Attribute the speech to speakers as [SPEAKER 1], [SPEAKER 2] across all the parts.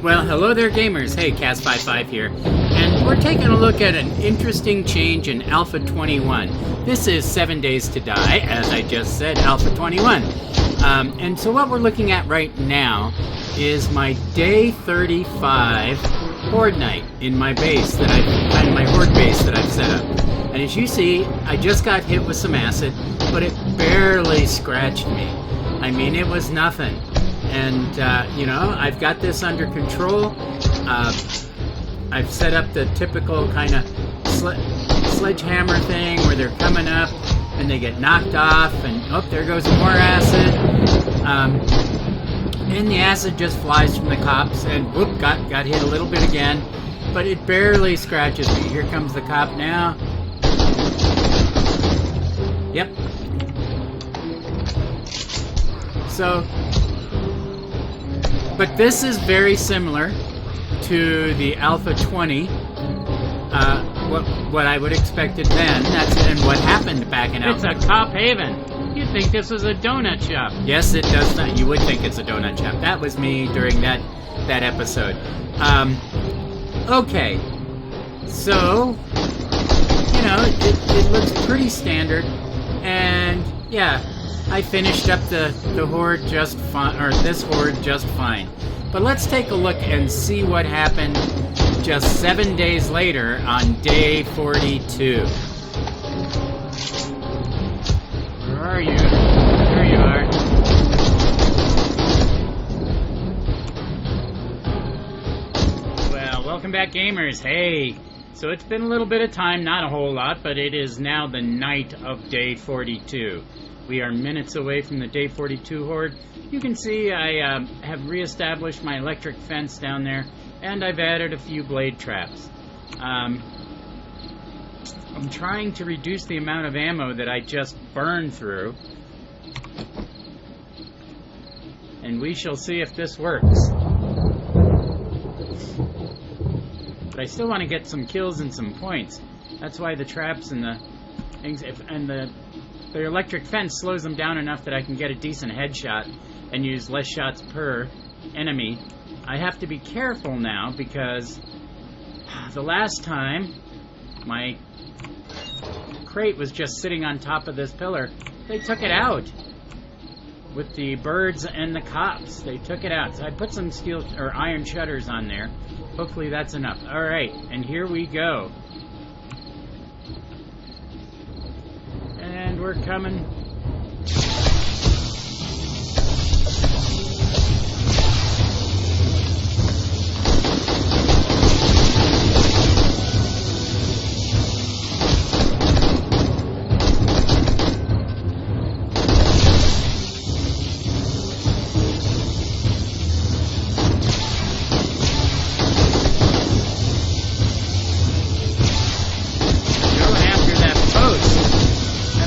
[SPEAKER 1] Well, hello there, gamers. Hey, Cas55 here. And we're taking a look at an interesting change in Alpha 21. This is 7 Days to Die, as I just said, Alpha 21. And so what we're looking at right now is my Day 35 Horde night in my base my Horde base that I've set up. And as you see, I just got hit with some acid, but it barely scratched me. I mean, it was nothing. And, you know, I've got this under control. I've set up the typical kind of sledgehammer thing where they're coming up and they get knocked off and, oh, there goes more acid. And the acid just flies from the cops and, whoop, got hit a little bit again. But it barely scratches me. Here comes the cop now. Yep. So... But this is very similar to the Alpha 20, what I would expected then, and what happened back in Alpha.
[SPEAKER 2] It's a cop haven. You'd think this was a donut shop.
[SPEAKER 1] Yes, it does not. You would think it's a donut shop. That was me during that episode. Okay, so, you know, it looks pretty standard, and yeah, I finished up the horde just fine, or this horde just fine. But let's take a look and see what happened just 7 days later on day 42.
[SPEAKER 2] Where are you? There you are. Well, welcome back, gamers. Hey, so it's been a little bit of time, not a whole lot, but it is now the night of day 42. We are minutes away from the day 42 horde. You can see I have reestablished my electric fence down there, and I've added a few blade traps. I'm trying to reduce the amount of ammo that I just burned through, and we shall see if this works. But I still want to get some kills and some points. That's why the traps and the things, the electric fence slows them down enough that I can get a decent headshot and use less shots per enemy. I have to be careful now because the last time my crate was just sitting on top of this pillar, they took it out with the birds and the cops. They took it out. So I put some steel or iron shutters on there. Hopefully that's enough. All right, and here we go. And we're coming.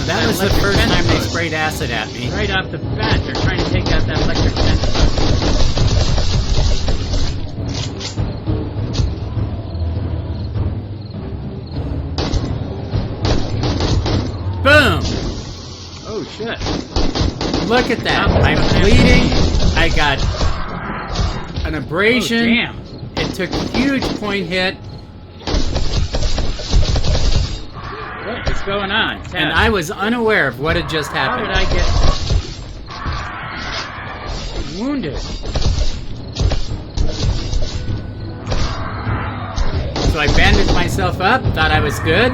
[SPEAKER 1] That was the first time they sprayed acid at me.
[SPEAKER 2] Right off the bat, they're trying to take out that electric fence
[SPEAKER 1] Boom!
[SPEAKER 2] Oh shit.
[SPEAKER 1] Look at that. I'm bleeding. I got an abrasion.
[SPEAKER 2] Oh, damn.
[SPEAKER 1] It took a huge point hit.
[SPEAKER 2] What is going on? Tess?
[SPEAKER 1] And I was unaware of what had just happened.
[SPEAKER 2] How did I get wounded?
[SPEAKER 1] So I bandaged myself up, thought I was good.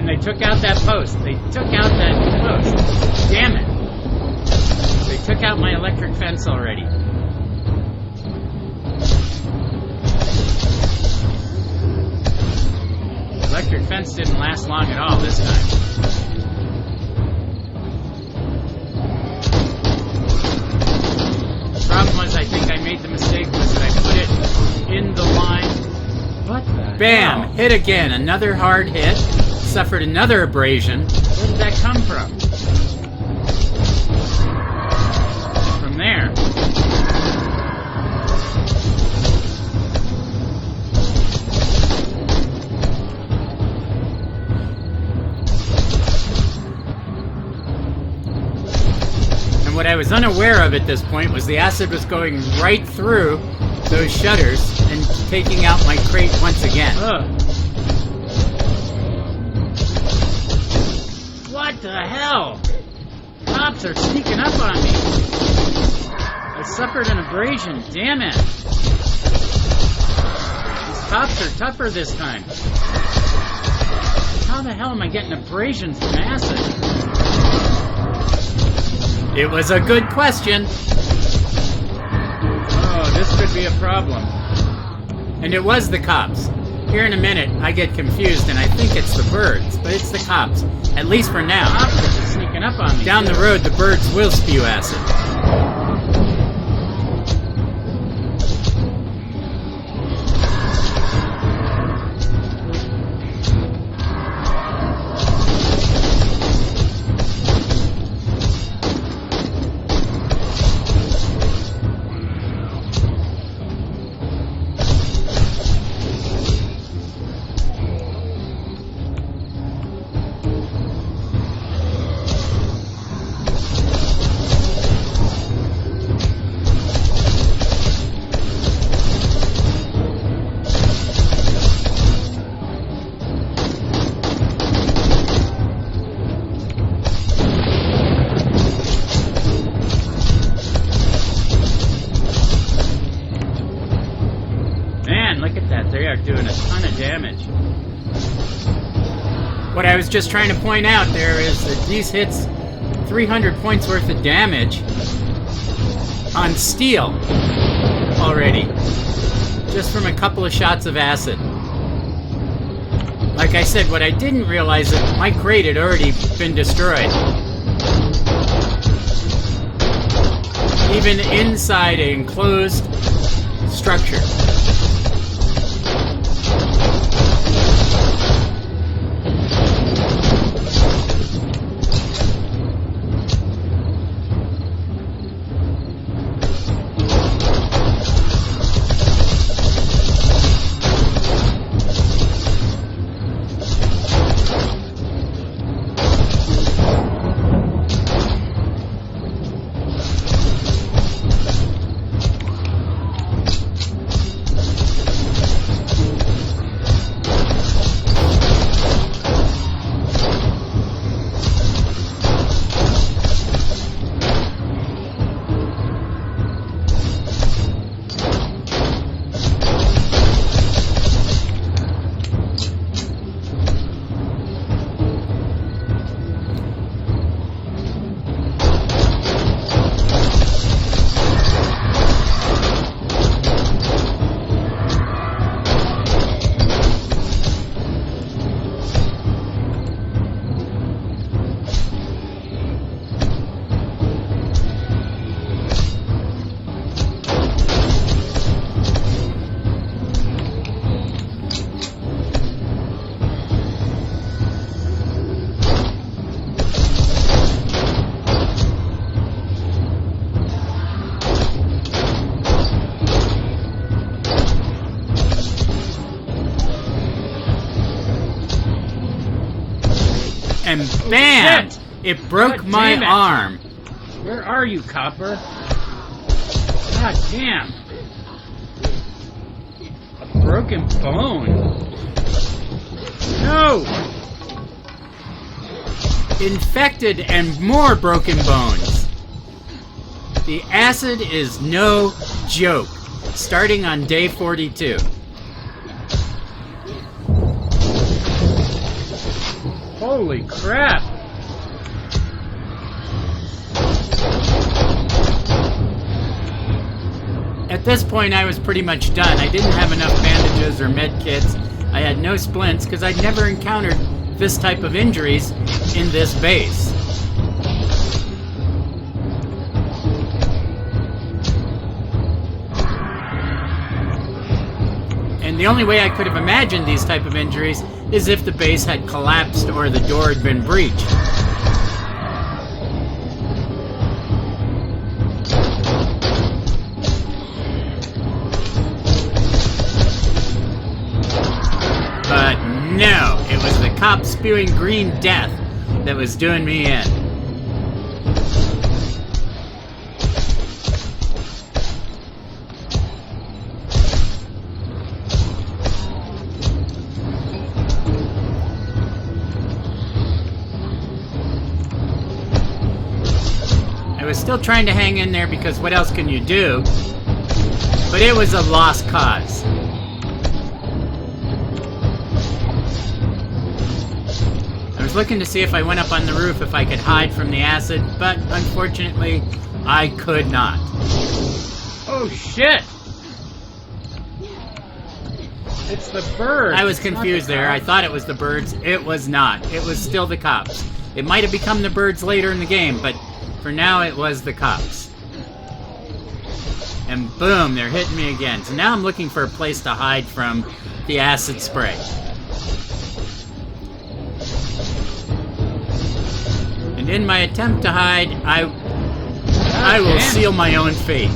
[SPEAKER 2] They took out that post. They took out that post. Damn it. They took out my electric fence already. The electric fence didn't last long at all this time. The problem was I think I made the mistake was that I put it in the line. What the
[SPEAKER 1] Bam!
[SPEAKER 2] hell?
[SPEAKER 1] Hit again. Another hard hit. Suffered another abrasion.
[SPEAKER 2] Where did that come from? From there.
[SPEAKER 1] what I was unaware of at this point was the acid was going right through those shutters and taking out my crate once again.
[SPEAKER 2] Ugh. What the hell? Cops are sneaking up on me. I suffered an abrasion, damn it. These cops are tougher this time. How the hell am I getting abrasions from acid?
[SPEAKER 1] It was a good question.
[SPEAKER 2] Oh, this could be a problem.
[SPEAKER 1] And it was the cops. Here in a minute, I get confused and I think it's the birds, but it's the cops. At least for now.
[SPEAKER 2] Cops are just sneaking up on me.
[SPEAKER 1] Down the road, the birds will spew acid.
[SPEAKER 2] Look at that, they are doing a ton of damage.
[SPEAKER 1] What I was just trying to point out there is that these hits 300 points worth of damage on steel already, just from a couple of shots of acid. Like I said, what I didn't realize is that my crate had already been destroyed. Even inside an enclosed structure. And bam!
[SPEAKER 2] Shit.
[SPEAKER 1] It broke
[SPEAKER 2] God
[SPEAKER 1] my
[SPEAKER 2] damn it.
[SPEAKER 1] arm.
[SPEAKER 2] Where are you, Copper? God damn. A broken bone. No!
[SPEAKER 1] Infected and more broken bones. The acid is no joke. Starting on day 42.
[SPEAKER 2] Holy crap!
[SPEAKER 1] At this point, I was pretty much done. I didn't have enough bandages or med kits. I had no splints because I'd never encountered this type of injuries in this base. And the only way I could have imagined these type of injuries is if the base had collapsed or the door had been breached. But no, it was the cop spewing green death that was doing me in. was still trying to hang in there because what else can you do? But it was a lost cause. I was looking to see if I went up on the roof if I could hide from the acid, but unfortunately, I could not.
[SPEAKER 2] Oh shit! It's the birds.
[SPEAKER 1] I was confused there. I thought it was the birds. It was not. It was still the cops. It might have become the birds later in the game, but for now it was the cops. And boom, they're hitting me again. So now I'm looking for a place to hide from the acid spray. And in my attempt to hide, I will seal my own fate.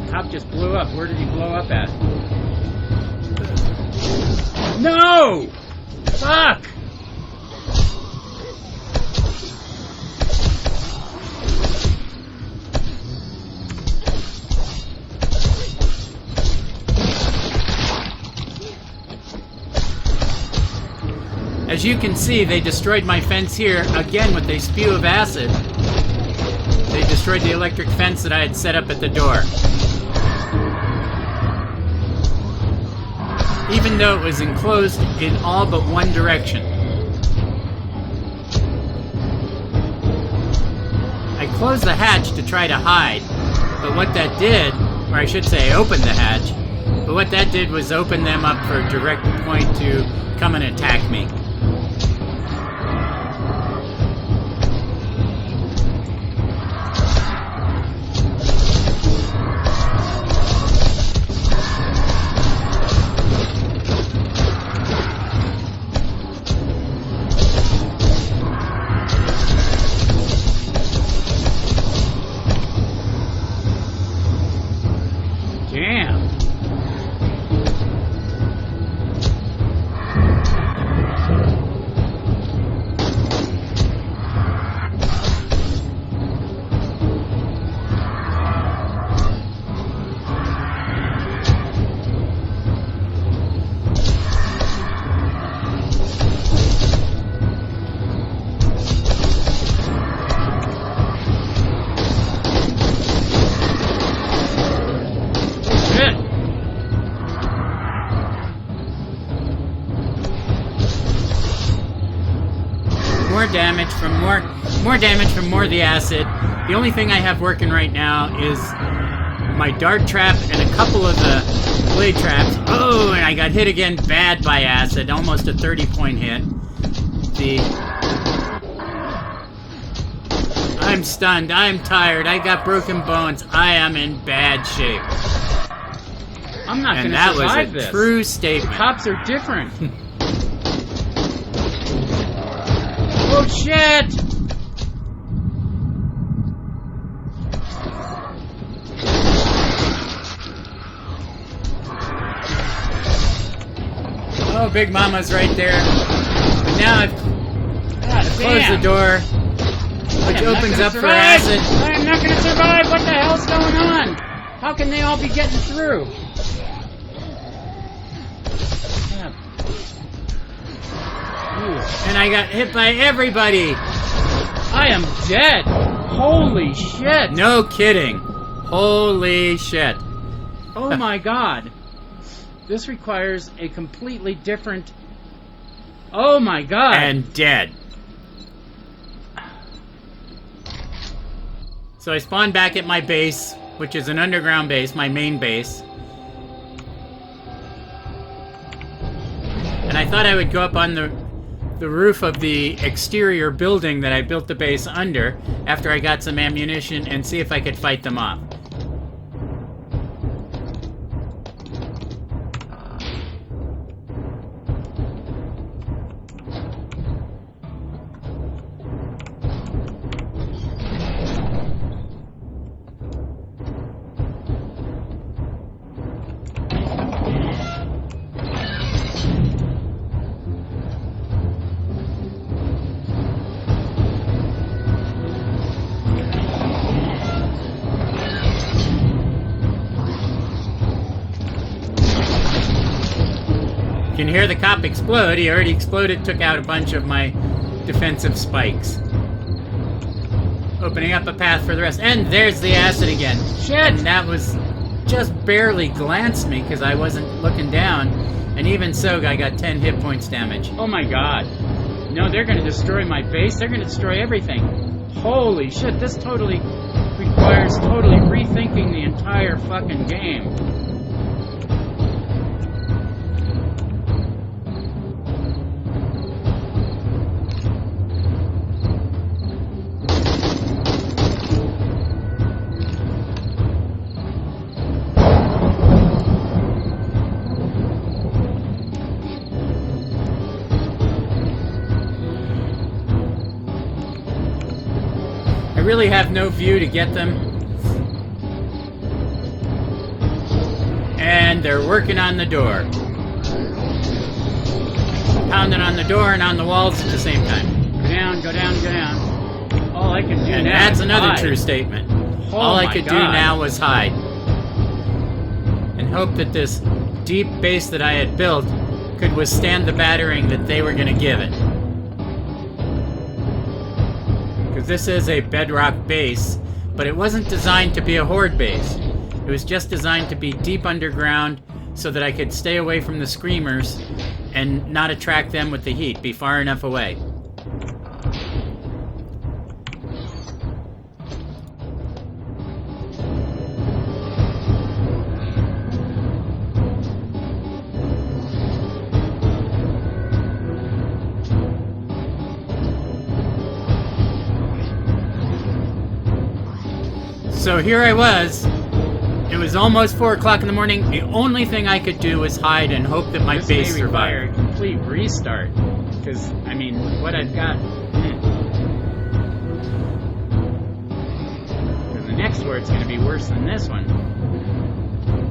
[SPEAKER 2] Cop just blew up. Where did he blow up at? No! Fuck!
[SPEAKER 1] As you can see, they destroyed my fence here, again with a spew of acid. They destroyed the electric fence that I had set up at the door. Even though it was enclosed in all but one direction. I closed the hatch to try to hide, but what that did, or I should say opened the hatch, but what that did was open them up for a direct point to come and attack me. More damage from more of the acid. The only thing I have working right now is my dart trap and a couple of the blade traps. Oh, and I got hit again bad by acid, almost a 30-point hit. I'm stunned, I'm tired, I got broken bones, I am in bad shape.
[SPEAKER 2] I'm not gonna survive this. And
[SPEAKER 1] that was a true statement.
[SPEAKER 2] The cops are different. Oh shit!
[SPEAKER 1] Oh, Big Mama's right there. But now I've closed the door, which opens up for acid.
[SPEAKER 2] I am not gonna survive! What the hell's going on? How can they all be getting through?
[SPEAKER 1] And I got hit by everybody!
[SPEAKER 2] I am dead! Holy shit!
[SPEAKER 1] No kidding. Holy shit.
[SPEAKER 2] Oh my god. This requires a completely different... Oh my god!
[SPEAKER 1] And dead. So I spawned back at my base, which is an underground base, my main base. And I thought I would go up on the roof of the exterior building that I built the base under after I got some ammunition and see if I could fight them off. You can hear the cop explode. He already exploded, took out a bunch of my defensive spikes. opening up a path for the rest. And there's the acid again.
[SPEAKER 2] Shit!
[SPEAKER 1] And that was just barely glanced me because I wasn't looking down. And even so, I got 10 hit points damage.
[SPEAKER 2] Oh my god. No, they're gonna destroy my base. They're gonna destroy everything. Holy shit, this totally requires totally rethinking the entire fucking game.
[SPEAKER 1] I really have no view to get them. And they're working on the door. Pounding on the door and on the walls at the same time.
[SPEAKER 2] Go down, go down, go down. All I can do
[SPEAKER 1] And
[SPEAKER 2] now
[SPEAKER 1] that's
[SPEAKER 2] is
[SPEAKER 1] another
[SPEAKER 2] hide.
[SPEAKER 1] true statement.
[SPEAKER 2] Oh
[SPEAKER 1] All I
[SPEAKER 2] my
[SPEAKER 1] could do
[SPEAKER 2] God.
[SPEAKER 1] now was hide. And hope that this deep base that I had built could withstand the battering that they were going to give it. Because this is a bedrock base, but it wasn't designed to be a horde base. It was just designed to be deep underground so that I could stay away from the screamers and not attract them with the heat, be far enough away. So here I was. It was almost 4 o'clock in the morning. The only thing I could do was hide and hope that my
[SPEAKER 2] This
[SPEAKER 1] base
[SPEAKER 2] may require
[SPEAKER 1] survived.
[SPEAKER 2] a complete restart. Because, I mean, what I've got... The next word's going to be worse than this one.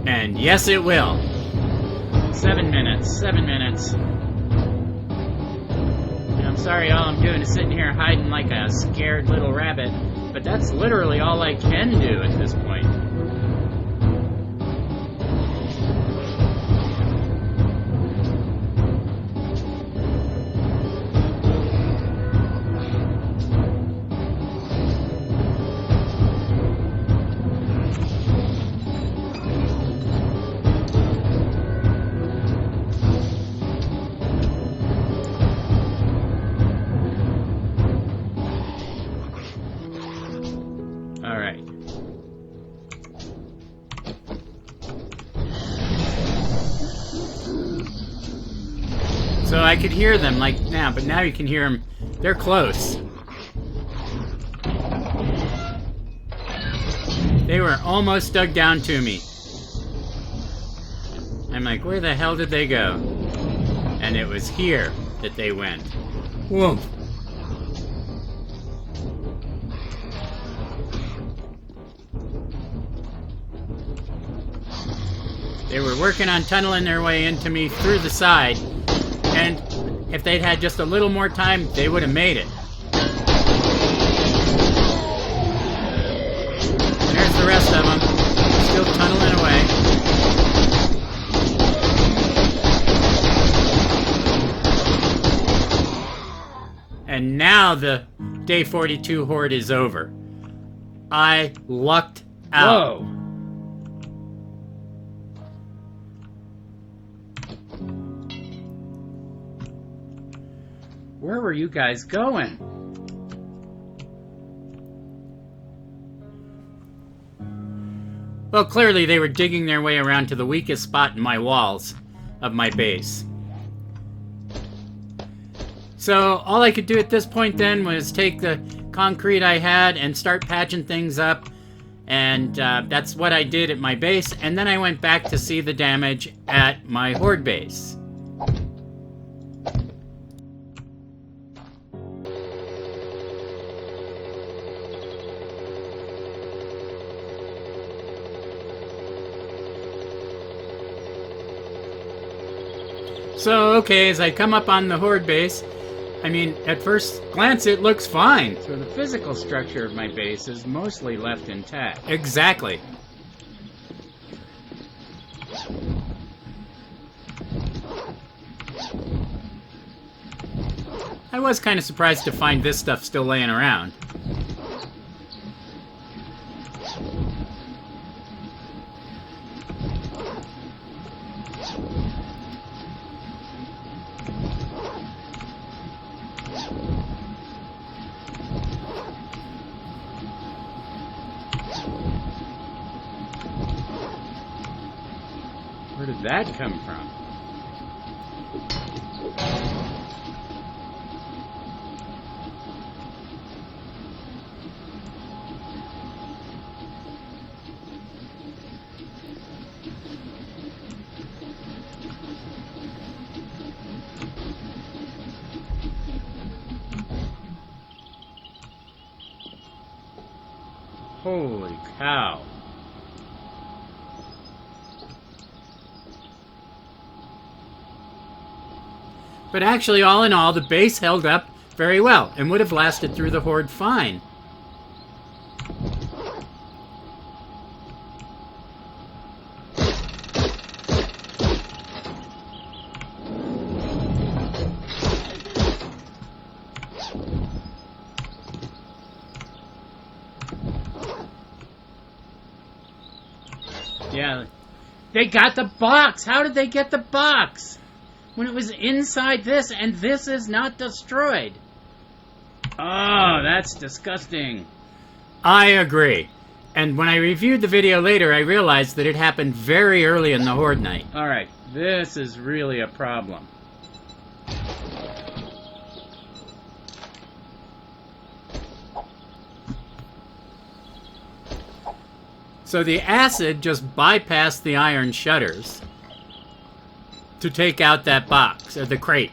[SPEAKER 1] And yes, it will.
[SPEAKER 2] 7 minutes. 7 minutes. And I'm sorry, all I'm doing is sitting here hiding like a scared little rabbit. But that's literally all I can do at this point. Alright.
[SPEAKER 1] So I could hear them like now, but now you can hear them. They're close. They were almost dug down to me. I'm like, where the hell did they go? And it was here that they went. Whoa. They were working on tunneling their way into me through the side, and if they'd had just a little more time, they would have made it. There's the rest of them, still tunneling away. And now the Day 42 horde is over. I lucked out.
[SPEAKER 2] Whoa! Where were you guys going?
[SPEAKER 1] Well, clearly they were digging their way around to the weakest spot in my walls of my base. So all I could do at this point then was take the concrete I had and start patching things up. And that's what I did at my base. And then I went back to see the damage at my horde base. So, okay, as I come up on the horde base, I mean, at first glance it looks fine.
[SPEAKER 2] So the physical structure of my base is mostly left intact.
[SPEAKER 1] Exactly. I was kind of surprised to find this stuff still laying around.
[SPEAKER 2] that come from? Holy cow.
[SPEAKER 1] But actually, all in all, the base held up very well and would have lasted through the horde fine.
[SPEAKER 2] Yeah, they got the box. How did they get the box when it was inside this and this is not destroyed? Oh, that's disgusting.
[SPEAKER 1] I agree. And when I reviewed the video later, I realized that it happened very early in the horde night.
[SPEAKER 2] All right, this is really a problem.
[SPEAKER 1] So the acid just bypassed the iron shutters to take out that box, or the crate.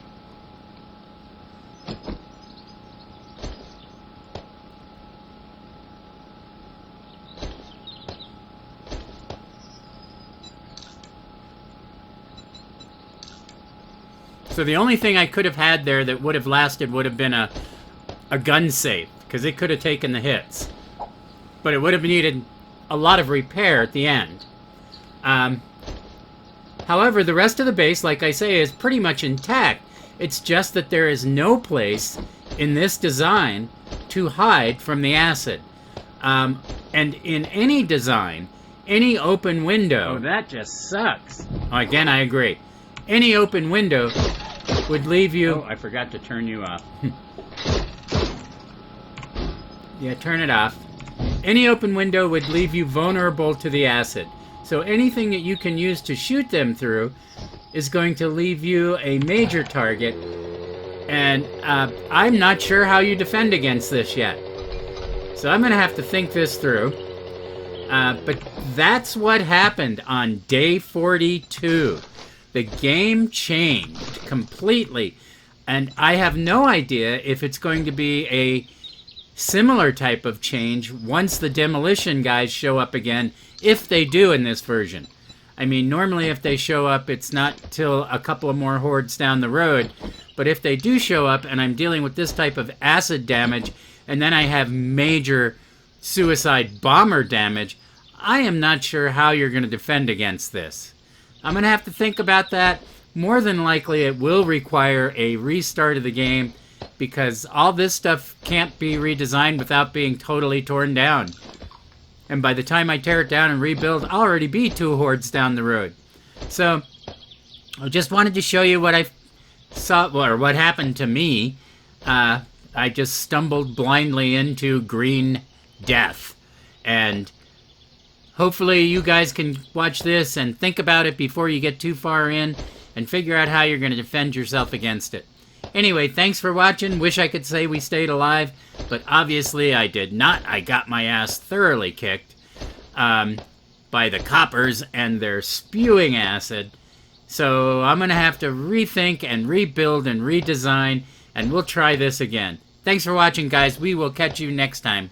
[SPEAKER 1] So the only thing I could have had there that would have lasted would have been a gun safe, because it could have taken the hits. But it would have needed a lot of repair at the end. However, the rest of the base, like I say, is pretty much intact. It's just that there is no place in this design to hide from the acid. And in any design, any open window...
[SPEAKER 2] Oh, that just sucks.
[SPEAKER 1] Again, I agree. Any open window would leave you...
[SPEAKER 2] Oh, I forgot to turn you off.
[SPEAKER 1] Yeah, turn it off. Any open window would leave you vulnerable to the acid. So anything that you can use to shoot them through is going to leave you a major target. And I'm not sure how you defend against this yet. So I'm going to have to think this through. But that's what happened on day 42. The game changed completely. And I have no idea if it's going to be a similar type of change once the demolition guys show up again, if they do in this version. I mean, normally if they show up, it's not till a couple of more hordes down the road. But if they do show up and I'm dealing with this type of acid damage, and then I have major suicide bomber damage, I am not sure how you're going to defend against this. I'm going to have to think about that. More than likely, it will require a restart of the game, because all this stuff can't be redesigned without being totally torn down. And by the time I tear it down and rebuild, I'll already be 2 hordes down the road. So, I just wanted to show you what I saw, or what happened to me. I just stumbled blindly into green death. And hopefully you guys can watch this and think about it before you get too far in, and figure out how you're going to defend yourself against it. Anyway, thanks for watching. Wish I could say we stayed alive, but obviously I did not. I got my ass thoroughly kicked by the coppers and their spewing acid. So I'm going to have to rethink and rebuild and redesign, and we'll try this again. Thanks for watching, guys. We will catch you next time.